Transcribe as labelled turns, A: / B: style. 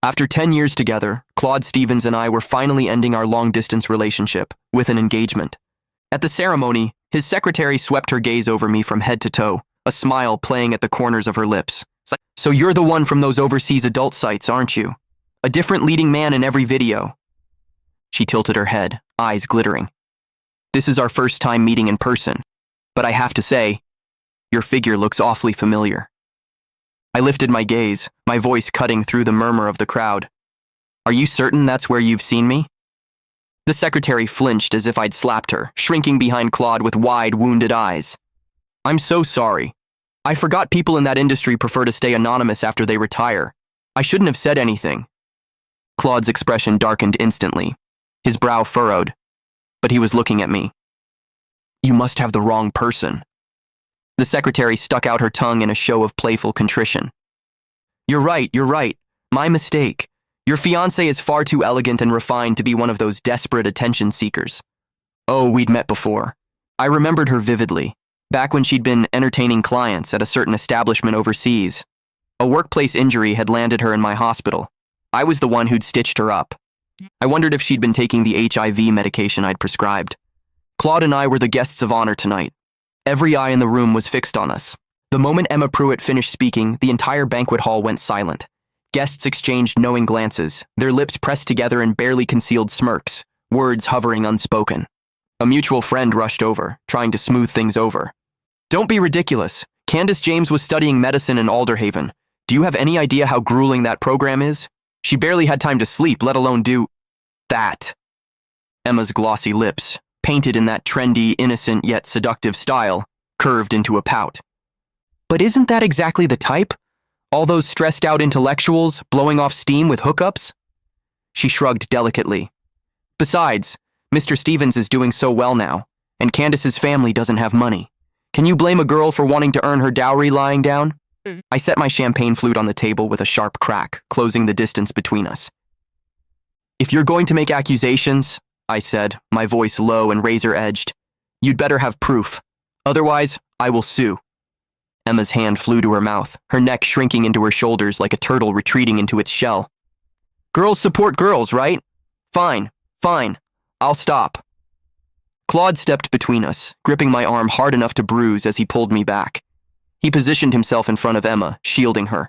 A: After 10 years together, Claude Stevens and I were finally ending our long-distance relationship with an engagement. At the ceremony, his secretary swept her gaze over me from head to toe, a smile playing at the corners of her lips. "So you're the one from those overseas adult sites, aren't you? A different leading man in every video." She tilted her head, eyes glittering. "This is our first time meeting in person, but I have to say, your figure looks awfully familiar." I lifted my gaze, my voice cutting through the murmur of the crowd. "Are you certain that's where you've seen me?" The secretary flinched as if I'd slapped her, shrinking behind Claude with wide, wounded eyes. "I'm so sorry. I forgot people in that industry prefer to stay anonymous after they retire. I shouldn't have said anything." Claude's expression darkened instantly, his brow furrowed, but he was looking at me. "You must have the wrong person." The secretary stuck out her tongue in a show of playful contrition. You're right. My mistake. Your fiancé is far too elegant and refined to be one of those desperate attention seekers." Oh, we'd met before. I remembered her vividly, back when she'd been entertaining clients at a certain establishment overseas. A workplace injury had landed her in my hospital. I was the one who'd stitched her up. I wondered if she'd been taking the HIV medication I'd prescribed. Claude and I were the guests of honor tonight. Every eye in the room was fixed on us. The moment Emma Pruitt finished speaking, the entire banquet hall went silent. Guests exchanged knowing glances, their lips pressed together in barely concealed smirks, words hovering unspoken. A mutual friend rushed over, trying to smooth things over. "Don't be ridiculous. Candace James was studying medicine in Alderhaven. Do you have any idea how grueling that program is? She barely had time to sleep, let alone do that." Emma's glossy lips, painted in that trendy, innocent yet seductive style, curved into a pout. "But isn't that exactly the type? All those stressed-out intellectuals blowing off steam with hookups?" She shrugged delicately. "Besides, Mr. Stevens is doing so well now, and Candace's family doesn't have money. Can you blame a girl for wanting to earn her dowry lying down?" I set my champagne flute on the table with a sharp crack, closing the distance between us. "If you're going to make accusations," I said, my voice low and razor-edged, "you'd better have proof. Otherwise, I will sue." Emma's hand flew to her mouth, her neck shrinking into her shoulders like a turtle retreating into its shell. "Girls support girls, right? Fine. I'll stop." Claude stepped between us, gripping my arm hard enough to bruise as he pulled me back. He positioned himself in front of Emma, shielding her.